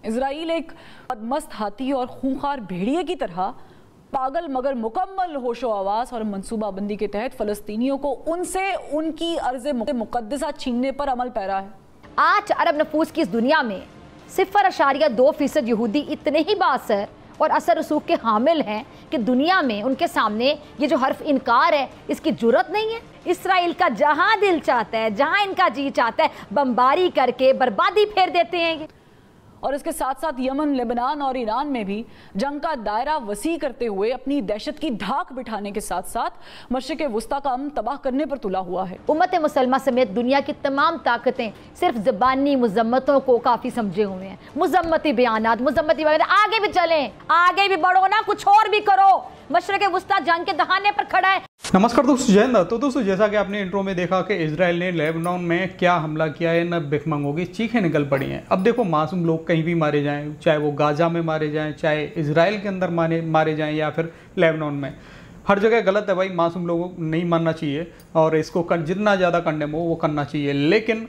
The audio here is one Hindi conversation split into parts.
इजराइल एक बदमस्त हाथी और खूंखार भेड़िए की तरह पागल मगर मुकम्मल होशो आवास और मंसूबाबंदी के तहत फलस्तीनियों को उनसे उनकी अर्ज़ मुक़द्दसा छीनने पर अमल पैरा है। आज अरब नफूस की इस दुनिया में 0.2% यहूदी इतने ही बासर और असर रसूख के हामिल हैं कि दुनिया में उनके सामने ये जो हर्फ इनकार है इसकी जुर्रत नहीं है। इसराइल का जहां दिल चाहता है, जहां इनका जी चाहता है, बमबारी करके बर्बादी फेर देते हैं ये। और इसके साथ साथ यमन, लेबनान और ईरान में भी जंग का दायरा वसी करते हुए अपनी दहशत की धाक बिठाने के साथ साथ मशरिक़ वुस्ता का अमन तबाह करने पर तुला हुआ है। उम्मत मुसलमा समेत दुनिया की तमाम ताकतें सिर्फ ज़बानी मुज़म्मतों को काफ़ी समझे हुए हैं। मुज़म्मती बयानात, मुज़म्मती बयानात, आगे भी चलें, आगे भी बढ़ो ना, कुछ और भी करो। मशरिक़ वुस्ता जंग के दहाने पर खड़ा है। नमस्कार दोस्तों, जय हिंद। तो दोस्तों, जैसा कि आपने इंट्रो में देखा कि इजराइल ने लेबनान में क्या हमला किया है, न भिखमंगों की चीखें निकल पड़ी हैं। अब देखो, मासूम लोग कहीं भी मारे जाएं, चाहे वो गाजा में मारे जाएं, चाहे इजराइल के अंदर मारे जाएं या फिर लेबनान में, हर जगह गलत है भाई। मासूम लोगों को नहीं मारना चाहिए और इसको जितना ज़्यादा कंडेम हो वो करना चाहिए। लेकिन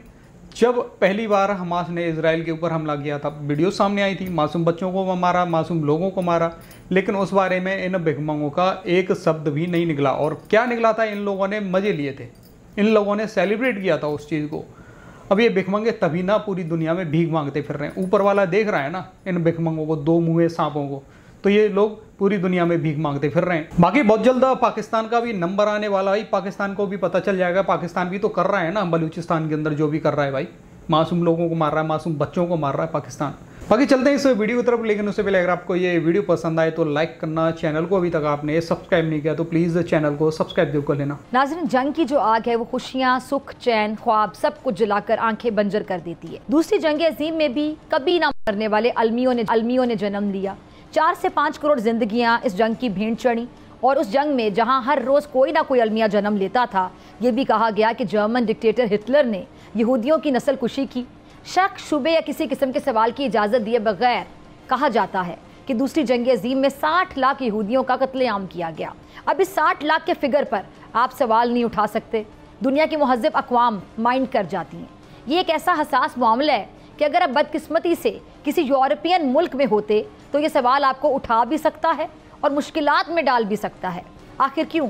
जब पहली बार हमास ने इजराइल के ऊपर हमला किया था, वीडियो सामने आई थी, मासूम बच्चों को मारा, मासूम लोगों को मारा, लेकिन उस बारे में इन भिखमंगों का एक शब्द भी नहीं निकला। और क्या निकला था, इन लोगों ने मज़े लिए थे, इन लोगों ने सेलिब्रेट किया था उस चीज़ को। अब ये भिखमंगे तभी ना पूरी दुनिया में भीख मांगते फिर रहे हैं। ऊपर वाला देख रहा है ना इन भिखमंगों को, दो मुँहे सांपों को, तो ये लोग पूरी दुनिया में भीख मांगते फिर रहे हैं। बाकी बहुत जल्द पाकिस्तान का भी नंबर आने वाला है। पाकिस्तान को भी पता चल जाएगा, पाकिस्तान भी तो कर रहा है ना बलूचिस्तान के अंदर जो भी कर रहा है भाई, मासूम लोगों को मार रहा है, मासूम बच्चों को मार रहा है पाकिस्तान। बाकी चलते हैं इस वीडियो की तरफ, लेकिन उससे पहले अगर आपको ये वीडियो पसंद आए तो लाइक करना, चैनल को अभी तक आपने सब्सक्राइब नहीं किया तो प्लीज़ चैनल को सब्सक्राइब जरूर कर लेना। नाज़रीन, जंग की जो आग है वो खुशियाँ, सुख, चैन, ख्वाब सब कुछ जलाकर आंखें बंजर कर देती है। दूसरी जंग अजीम में भी कभी ना मरने वाले अलमियों ने जन्म लिया। 4 से 5 करोड़ जिंदगियाँ इस जंग की भेंट चढ़ी। और उस जंग में जहाँ हर रोज़ कोई ना कोई अलमिया जन्म लेता था, ये भी कहा गया कि जर्मन डिक्टेटर हिटलर ने यहूदियों की नस्ल कुशी की। शक, शुबे या किसी किस्म के सवाल की इजाज़त दिए बगैर कहा जाता है कि दूसरी जंग अजीम में 60 लाख यहूदियों का कत्लेआम किया गया। अब इस 60 लाख के फिगर पर आप सवाल नहीं उठा सकते। दुनिया की मुहज़्ज़ब अक़वाम माइंड कर जाती हैं। ये एक ऐसा हसास मामला है कि अगर आप बदकिस्मती से किसी यूरोपियन मुल्क में होते तो ये सवाल आपको उठा भी सकता है और मुश्किलात में डाल भी सकता है। आखिर क्यों?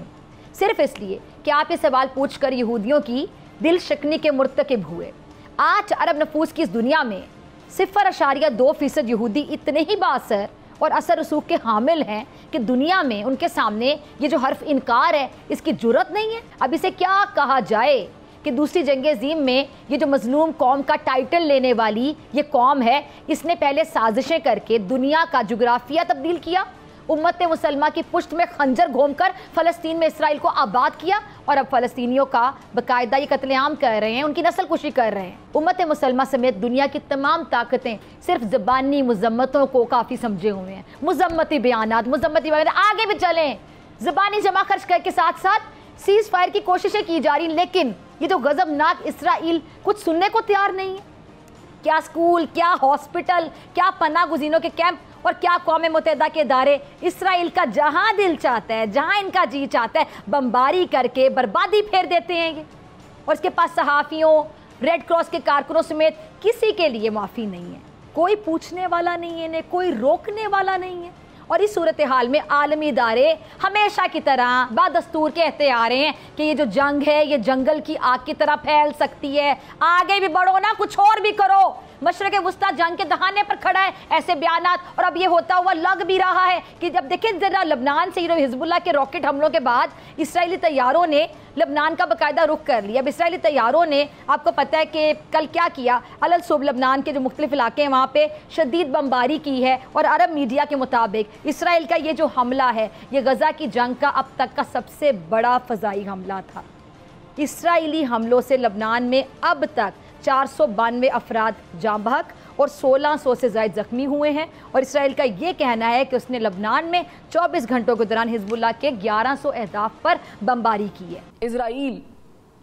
सिर्फ इसलिए कि आप ये सवाल पूछकर यहूदियों की दिल शिकनी के मुर्तकिब हुए। आज अरब नफूस की इस दुनिया में 0.2% यहूदी इतने ही बासर और असर रसूख के हामिल हैं कि दुनिया में उनके सामने ये जो हर्फ इनकार है इसकी जुर्रत नहीं है। अब इसे क्या कहा जाए कि दूसरी जंग अज़ीम में ये जो मजलूम कौम का टाइटल लेने वाली ये कौम है, इसने पहले साजिशें करके दुनिया का जुग्राफिया तब्दील किया, उम्मत मुसलमा की पुश्त में खंजर घोंपकर फ़लस्तीन में इसराइल को आबाद किया और अब फ़लस्तीनियों का बाकायदा ये कत्लेआम कर रहे हैं, उनकी नस्ल कुशी कर रहे हैं। उम्मत मुसलमा समेत दुनिया की तमाम ताकतें सिर्फ ज़बानी मुज़म्मतों को काफ़ी समझे हुए हैं। मुज़म्मती बयानात, आगे भी चलें, ज़बानी जमा खर्च के साथ साथ सीज़ फायर की कोशिशें की जा रही, लेकिन ये जो गज़बनाक इसराइल कुछ सुनने को तैयार नहीं है। क्या स्कूल, क्या हॉस्पिटल, क्या पनाह गुज़ीनों के कैंप और क्या कौम मुत्तहिदा के इदारे इसराइल का जहां दिल चाहता है, जहां इनका जी चाहता है, बमबारी करके बर्बादी फेर देते हैं ये। और इसके पास सहाफ़ियों, रेड क्रॉस के कारकुनों समेत किसी के लिए माफ़ी नहीं है। कोई पूछने वाला नहीं है, कोई रोकने वाला नहीं है। और इस सूरत हाल में आलमी इदारे हमेशा की तरह बादस्तूर कहते आ रहे हैं कि ये जो जंग है ये जंगल की आग की तरह फैल सकती है, आगे भी बढ़ो ना, कुछ और भी करो। मशरिक़ वुस्ता जंग के दहाने पर खड़ा है, ऐसे बयानात। और अब ये होता हुआ लग भी रहा है कि जब देखें जरा लबनान से हिजबुल्लाह के रॉकेट हमलों के बाद इसराइली तैयारों ने लबनान का बाकायदा रुख कर लिया। अब इसराइली तैयारों ने, आपको पता है कि कल क्या किया, अलल सुब लबनान के जो मुख्तलिफ इलाके हैं वहाँ पे शदीद बमबारी की है। और अरब मीडिया के मुताबिक इसराइल का ये जो हमला है ये गज़ा की जंग का अब तक का सबसे बड़ा फ़ज़ाई हमला था। इसराइली हमलों से लबनान में अब तक 492 अफराद जाँ बहक और 1600 से ज़ायद ज़ख्मी हुए हैं। और इसराइल का ये कहना है कि उसने लबनान में 24 घंटों के दौरान हिजबुल्लाह के 1100 अहदाफ पर बमबारी की है।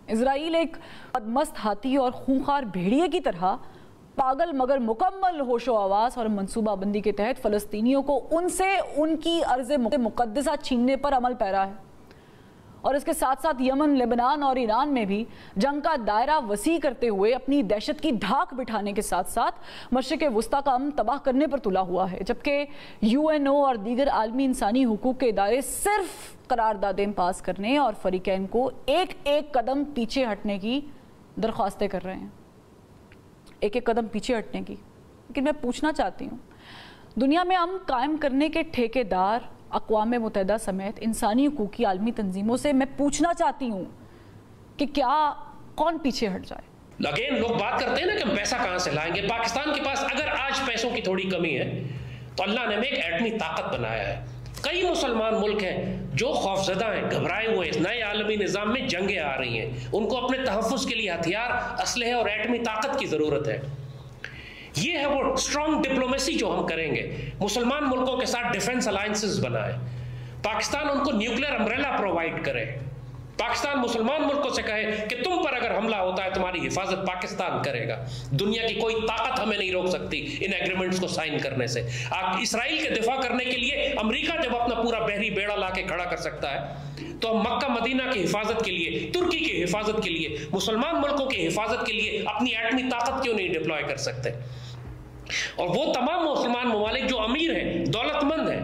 इजराइल एक बदमस्त हाथी और खूंखार भेड़िए की तरह पागल मगर मुकम्मल होशो आवास और मंसूबाबंदी के तहत फलस्तीनियों को उनसे उनकी अर्ज़ मुक़द्दसा छीनने पर अमल पैरा है। और इसके साथ साथ यमन, लेबनान और ईरान में भी जंग का दायरा वसी करते हुए अपनी दहशत की धाक बिठाने के साथ साथ मशरिक़ वुस्ता का अमन तबाह करने पर तुला हुआ है, जबकि यूएनओ और दीगर आलमी इंसानी हुकूक के इदारे सिर्फ करारदादें पास करने और फरीकैन को एक एक कदम पीछे हटने की दरख्वास्तें कर रहे हैं, एक एक कदम पीछे हटने की। लेकिन मैं पूछना चाहती हूँ, दुनिया में अमन कायम करने के ठेकेदार अक़वाम मुत्तहिदा समेत इंसानी हुकूक की आलमी तंजीमों से मैं पूछना चाहती हूँ कि क्या कौन पीछे हट जाए? अगेन लोग बात करते हैं ना कि हम पैसा कहाँ से लाएंगे। पाकिस्तान के पास अगर आज पैसों की थोड़ी कमी है तो अल्लाह ने हमें एक एटमी ताकत बनाया है। कई मुसलमान मुल्क हैं जो खौफजदा हैं, घबराए हुए हैं। नए आलमी निज़ाम में जंगें आ रही हैं, उनको अपने तहफ़्फ़ुज़ के लिए हथियार, असलहे और एटमी ताकत की ज़रूरत है। ये है वो स्ट्रॉन्ग डिप्लोमेसी जो हम करेंगे, मुसलमान मुल्कों के साथ डिफेंस अलायंसेस बनाए, पाकिस्तान उनको न्यूक्लियर अम्ब्रेला प्रोवाइड करे, पाकिस्तान मुसलमान मुल्कों से कहे कि तुम पर अगर हमला होता है तुम्हारी हिफाजत पाकिस्तान करेगा। दुनिया की कोई ताकत हमें नहीं रोक सकती इन एग्रीमेंट्स को साइन करने से। आप इसराइल के दिफा करने के लिए अमेरिका जब अपना पूरा बहरी बेड़ा ला के खड़ा कर सकता है, तो हम मक्का मदीना की हिफाजत के लिए, तुर्की की हिफाजत के लिए, मुसलमान मुल्कों की हिफाजत के लिए अपनी एटमी ताकत क्यों नहीं डिप्लॉय कर सकते? और वो तमाम मुसलमान ममालिक जो अमीर हैं, दौलतमंद हैं,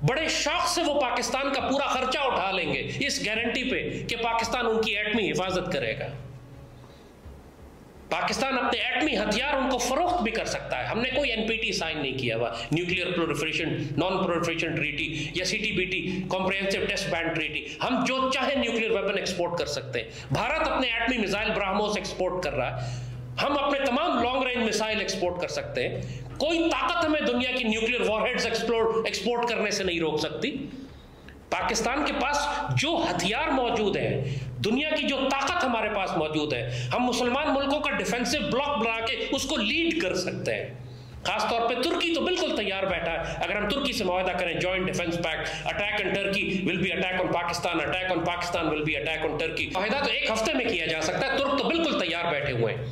बड़े शौक से वो पाकिस्तान का पूरा खर्चा उठा लेंगे इस गारंटी पे कि पाकिस्तान उनकी एटमी हिफाजत करेगा। पाकिस्तान अपने एटमी हथियार उनको फरोख्त भी कर सकता है। हमने कोई एनपीटी साइन नहीं किया हुआ, nuclear proliferation non proliferation treaty या CTBT comprehensive test ban treaty. हम जो चाहे न्यूक्लियर वेपन एक्सपोर्ट कर सकते हैं। भारत अपने एटमी मिसाइल ब्राह्मोस एक्सपोर्ट कर रहा है, हम अपने तमाम लॉन्ग रेंज मिसाइल एक्सपोर्ट कर सकते हैं। कोई ताकत हमें दुनिया की न्यूक्लियर वॉरहेड्स एक्सपोर्ट करने से नहीं रोक सकती। पाकिस्तान के पास जो हथियार मौजूद हैं, दुनिया की जो ताकत हमारे पास मौजूद है, हम मुसलमान मुल्कों का डिफेंसिव ब्लॉक बना के उसको लीड कर सकते हैं। खासतौर पे तुर्की तो बिल्कुल तैयार बैठा है। अगर हम तुर्की से मुआहदा करें, joint defence pact, attack on Turkey will be attack on Pakistan, attack on Pakistan will be attack on Turkey. मुआहदा तो एक हफ्ते में किया जा सकता है। तुर्क तो बिल्कुल तैयार बैठे हुए हैं।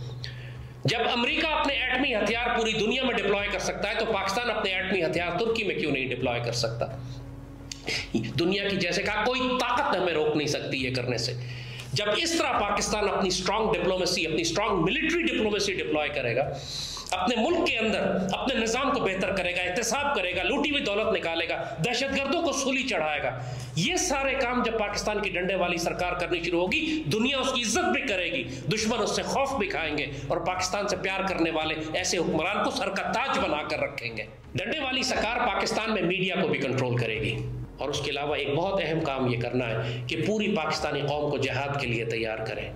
जब अमेरिका अपने एटमी हथियार पूरी दुनिया में डिप्लॉय कर सकता है, तो पाकिस्तान अपने एटमी हथियार तुर्की में क्यों नहीं डिप्लॉय कर सकता? दुनिया की, जैसे कहा, कोई ताकत हमें रोक नहीं सकती ये करने से। जब इस तरह पाकिस्तान अपनी स्ट्रॉन्ग डिप्लोमेसी, अपनी स्ट्रॉन्ग मिलिट्री डिप्लोमेसी डिप्लॉय करेगा, अपने मुल्क के अंदर अपने निज़ाम को बेहतर करेगा, एहतसाब करेगा, लूटी हुई दौलत निकालेगा, दहशतगर्दों को सूली चढ़ाएगा, ये सारे काम जब पाकिस्तान की डंडे वाली सरकार करनी शुरू होगी, दुनिया उसकी इज्जत भी करेगी, दुश्मन उससे खौफ भी खाएंगे और पाकिस्तान से प्यार करने वाले ऐसे हुक्मरान को सर का ताज बनाकर रखेंगे। डंडे वाली सरकार पाकिस्तान में मीडिया को भी कंट्रोल करेगी। और उसके अलावा एक बहुत अहम काम ये करना है कि पूरी पाकिस्तानी कौम को जिहाद के लिए तैयार करें।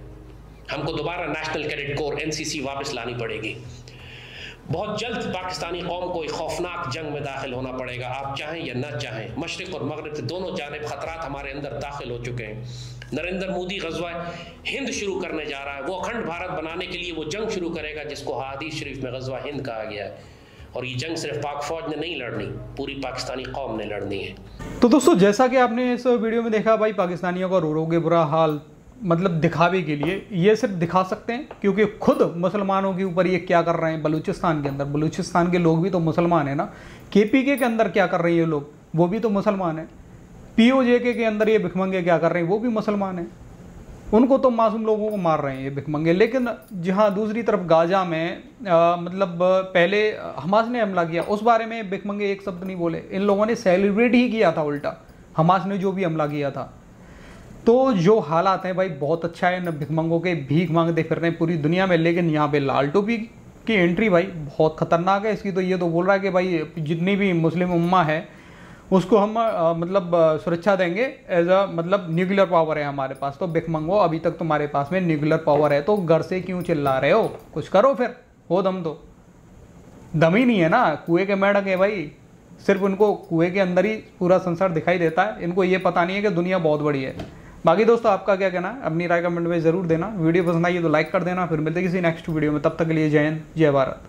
हमको दोबारा नेशनल कैडेट कोर एनसीसी वापस लानी पड़ेगी। बहुत जल्द पाकिस्तानी कौम को एक खौफनाक जंग में दाखिल होना पड़ेगा, आप चाहें या न चाहें। मशरिक और मगरिब से दोनों जानिब खतरात हमारे अंदर दाखिल हो चुके हैं। नरेंद्र मोदी गज़वा हिंद शुरू करने जा रहा है। वो अखंड भारत बनाने के लिए वो जंग शुरू करेगा जिसको हदीस शरीफ में गज़वा हिंद कहा गया है। और ये जंग सिर्फ पाक फौज ने नहीं लड़नी, पूरी पाकिस्तानी कौम ने लड़नी है। तो दोस्तों, जैसा कि आपने इस वीडियो में देखा, भाई पाकिस्तानियों का रो रो के बुरा हाल, मतलब दिखावे के लिए ये सिर्फ दिखा सकते हैं, क्योंकि खुद मुसलमानों के ऊपर ये क्या कर रहे हैं बलूचिस्तान के अंदर। बलूचिस्तान के लोग भी तो मुसलमान है ना। केपीके के अंदर क्या कर रहे हैं ये लोग, वो भी तो मुसलमान है। पीओजेके के अंदर ये भिखमंगे क्या कर रहे हैं, वो भी मुसलमान है। उनको तो मासूम लोगों को मार रहे हैं ये भिखमंगे। लेकिन जहाँ दूसरी तरफ गाजा में मतलब पहले हमास ने हमला किया, उस बारे में भिखमंगे एक शब्द नहीं बोले। इन लोगों ने सेलिब्रेट ही किया था उल्टा, हमास ने जो भी हमला किया था। तो जो हालात हैं भाई, बहुत अच्छा है। न भिखमंगों के भीख मांगते फिर रहे हैं पूरी दुनिया में। लेकिन यहाँ पे लाल टोपी की एंट्री भाई बहुत खतरनाक है। इसकी तो ये तो बोल रहा है कि भाई जितनी भी मुस्लिम उम्मा है उसको हम मतलब सुरक्षा देंगे, एज अ मतलब न्यूक्लियर पावर है हमारे पास। तो भिखमंगो, अभी तक तुम्हारे पास में न्यूक्लियर पावर है तो घर से क्यों चिल्ला रहे हो? कुछ करो फिर, हो दम तो। दम ही नहीं है ना, कुएं के मेढक है भाई। सिर्फ उनको कुएं के अंदर ही पूरा संसार दिखाई देता है। इनको ये पता नहीं है कि दुनिया बहुत बड़ी है। बाकी दोस्तों, आपका क्या कहना है? अपनी राय कमेंट में ज़रूर देना। वीडियो पसंद आई तो लाइक कर देना। फिर मिलते किसी नेक्स्ट वीडियो में, तब तक के लिए जय हिंद, जय भारत।